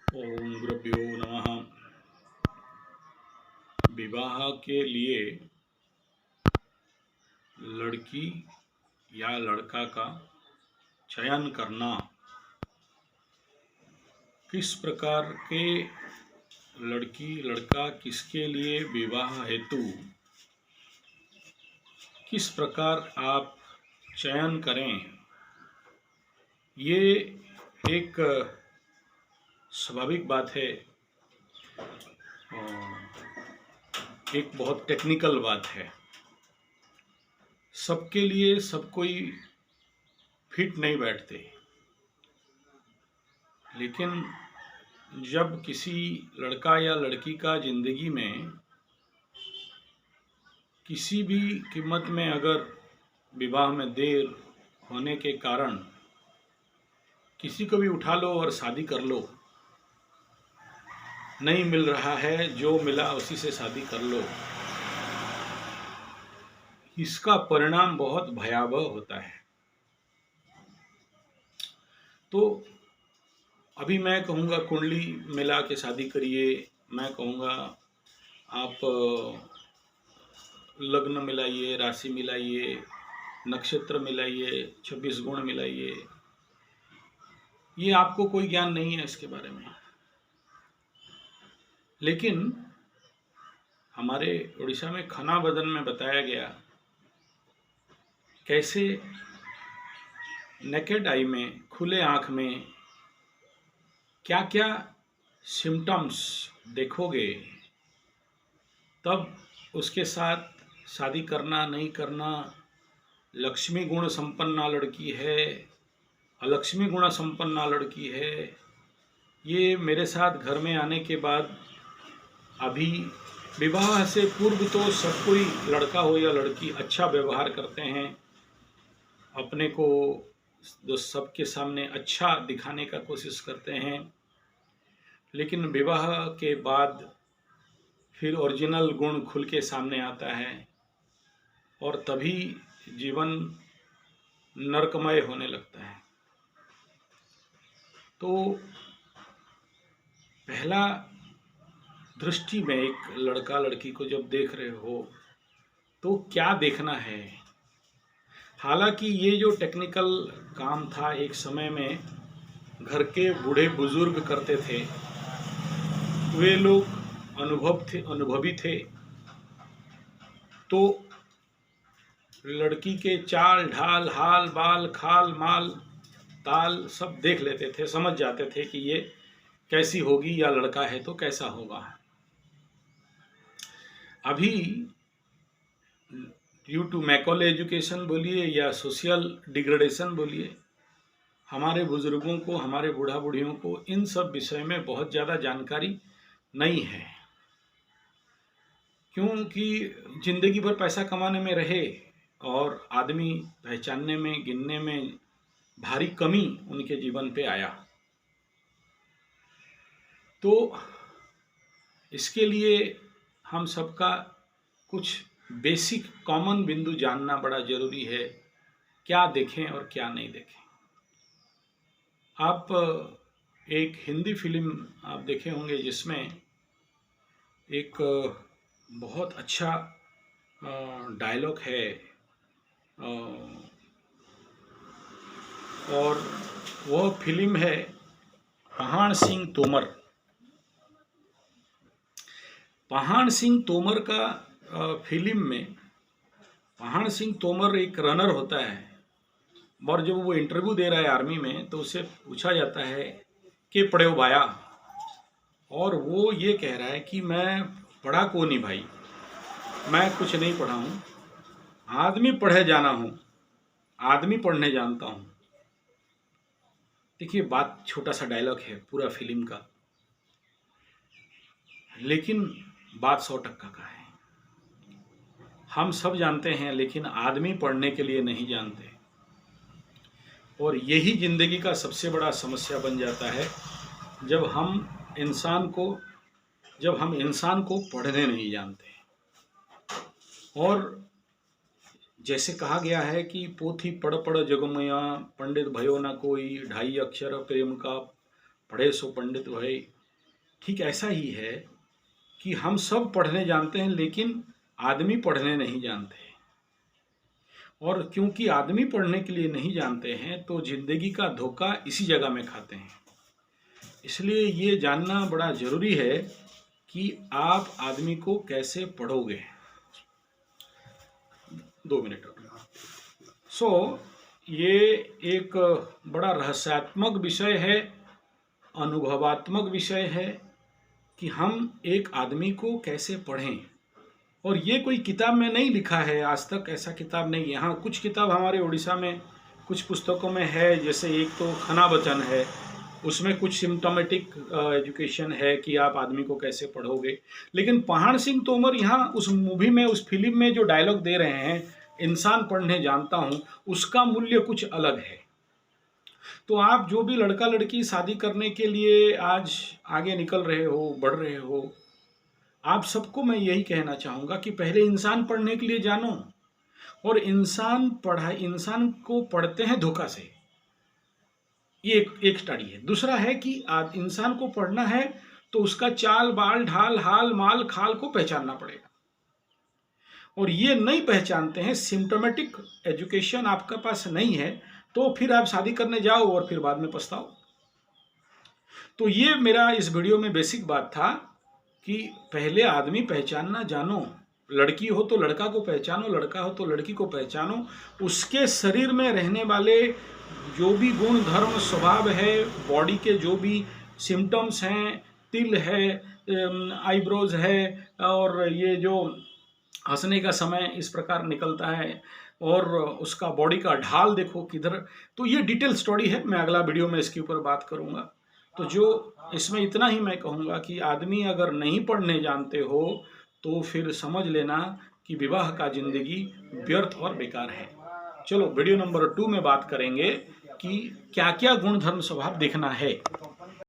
ओम गुरुभ्यो नमः। विवाह के लिए लड़की या लड़का का चयन करना, किस प्रकार के लड़की लड़का किसके लिए विवाह हेतु किस प्रकार आप चयन करें, ये एक स्वाभाविक बात है और एक बहुत टेक्निकल बात है। सबके लिए सब कोई फिट नहीं बैठते, लेकिन जब किसी लड़का या लड़की का ज़िंदगी में किसी भी कीमत में अगर विवाह में देर होने के कारण किसी को भी उठा लो और शादी कर लो, नहीं मिल रहा है, जो मिला उसी से शादी कर लो, इसका परिणाम बहुत भयावह होता है। तो अभी मैं कहूँगा कुंडली मिला के शादी करिए, मैं कहूँगा आप लग्न मिलाइए, राशि मिलाइए, नक्षत्र मिलाइए, 26 गुण मिलाइए, ये आपको कोई ज्ञान नहीं है इसके बारे में। लेकिन हमारे उड़ीसा में खना बदन में बताया गया कैसे नेकेड आई में, खुले आँख में क्या क्या सिम्टम्स देखोगे, तब उसके साथ शादी करना नहीं करना। लक्ष्मी गुण संपन्ना लड़की है, अलक्ष्मी गुण संपन्ना लड़की है, ये मेरे साथ घर में आने के बाद, अभी विवाह से पूर्व तो सब कोई लड़का हो या लड़की अच्छा व्यवहार करते हैं, अपने को सबके सामने अच्छा दिखाने का कोशिश करते हैं, लेकिन विवाह के बाद फिर ओरिजिनल गुण खुल के सामने आता है और तभी जीवन नरकमय होने लगता है। तो पहला दृष्टि में एक लड़का लड़की को जब देख रहे हो तो क्या देखना है। हालांकि ये जो टेक्निकल काम था एक समय में घर के बूढ़े बुजुर्ग करते थे, वे लोग अनुभवी थे, तो लड़की के चाल ढाल, हाल बाल, खाल माल, ताल सब देख लेते थे, समझ जाते थे कि ये कैसी होगी या लड़का है तो कैसा होगा। अभी ड्यू टू मैकॉले एजुकेशन बोलिए या सोशल डिग्रेडेशन बोलिए, हमारे बुजुर्गों को, हमारे बूढ़ा बूढ़ियों को इन सब विषय में बहुत ज़्यादा जानकारी नहीं है, क्योंकि जिंदगी भर पैसा कमाने में रहे और आदमी पहचानने में, गिनने में भारी कमी उनके जीवन पे आया। तो इसके लिए हम सबका कुछ बेसिक कॉमन बिंदु जानना बड़ा ज़रूरी है, क्या देखें और क्या नहीं देखें। आप एक हिंदी फिल्म आप देखे होंगे जिसमें एक बहुत अच्छा डायलॉग है, और वह फिल्म है पहाड़ सिंह तोमर। पहाड़ सिंह तोमर का फिल्म में पहाड़ सिंह तोमर एक रनर होता है, और जब वो इंटरव्यू दे रहा है आर्मी में तो उससे पूछा जाता है कि पढ़े हो बाया, और वो ये कह रहा है कि मैं पढ़ा को नहीं भाई, मैं कुछ नहीं पढ़ा हूँ, आदमी पढ़े जाना हूँ, आदमी पढ़ने जानता हूँ। देखिए बात, छोटा सा डायलॉग है पूरा फिल्म का, लेकिन बात 100% का है। हम सब जानते हैं लेकिन आदमी पढ़ने के लिए नहीं जानते, और यही ज़िंदगी का सबसे बड़ा समस्या बन जाता है जब हम इंसान को पढ़ने नहीं जानते। और जैसे कहा गया है कि पोथी पढ़ पढ़ जगमया, पंडित भयो न कोई, ढाई अक्षर प्रेम का, पढ़े सो पंडित भय। ठीक ऐसा ही है कि हम सब पढ़ने जानते हैं लेकिन आदमी पढ़ने नहीं जानते। और क्योंकि आदमी पढ़ने के लिए नहीं जानते हैं तो जिंदगी का धोखा इसी जगह में खाते हैं। इसलिए ये जानना बड़ा ज़रूरी है कि आप आदमी को कैसे पढ़ोगे। 2 मिनट और। ये एक बड़ा रहस्यात्मक विषय है, अनुभवात्मक विषय है कि हम एक आदमी को कैसे पढ़ें। और ये कोई किताब में नहीं लिखा है, आज तक ऐसा किताब नहीं है। हाँ, कुछ किताब हमारे उड़ीसा में कुछ पुस्तकों में है, जैसे एक तो खना वचन है, उसमें कुछ सिम्टोमेटिक एजुकेशन है कि आप आदमी को कैसे पढ़ोगे। लेकिन पहाड़ सिंह तोमर यहाँ उस मूवी में, उस फिल्म में जो डायलॉग दे रहे हैं, इंसान पढ़ने जानता हूँ, उसका मूल्य कुछ अलग है। तो आप जो भी लड़का लड़की शादी करने के लिए आज आगे निकल रहे हो, बढ़ रहे हो, आप सबको मैं यही कहना चाहूँगा कि पहले इंसान पढ़ने के लिए जानो। और इंसान को पढ़ते हैं धोखा से, ये एक स्टडी है। दूसरा है कि इंसान को पढ़ना है तो उसका चाल बाल ढाल हाल माल खाल को पहचानना पड़ेगा। और ये नहीं पहचानते हैं, सिम्टोमेटिक एजुकेशन आपके पास नहीं है, तो फिर आप शादी करने जाओ और फिर बाद में पछताओ। तो ये मेरा इस वीडियो में बेसिक बात था कि पहले आदमी पहचानना जानो। लड़की हो तो लड़का को पहचानो, लड़का हो तो लड़की को पहचानो। उसके शरीर में रहने वाले जो भी गुण धर्म स्वभाव है, बॉडी के जो भी सिम्टम्स हैं, तिल है, आईब्रोज है, और ये जो हंसने का समय इस प्रकार निकलता है, और उसका बॉडी का ढाल देखो किधर। तो ये डिटेल स्टोरी है, मैं अगला वीडियो में इसके ऊपर बात करूँगा। तो जो इसमें इतना ही मैं कहूँगा कि आदमी अगर नहीं पढ़ने जानते हो तो फिर समझ लेना कि विवाह का जिंदगी व्यर्थ और बेकार है। चलो वीडियो नंबर 2 में बात करेंगे कि क्या क्या गुण धर्म स्वभाव देखना है।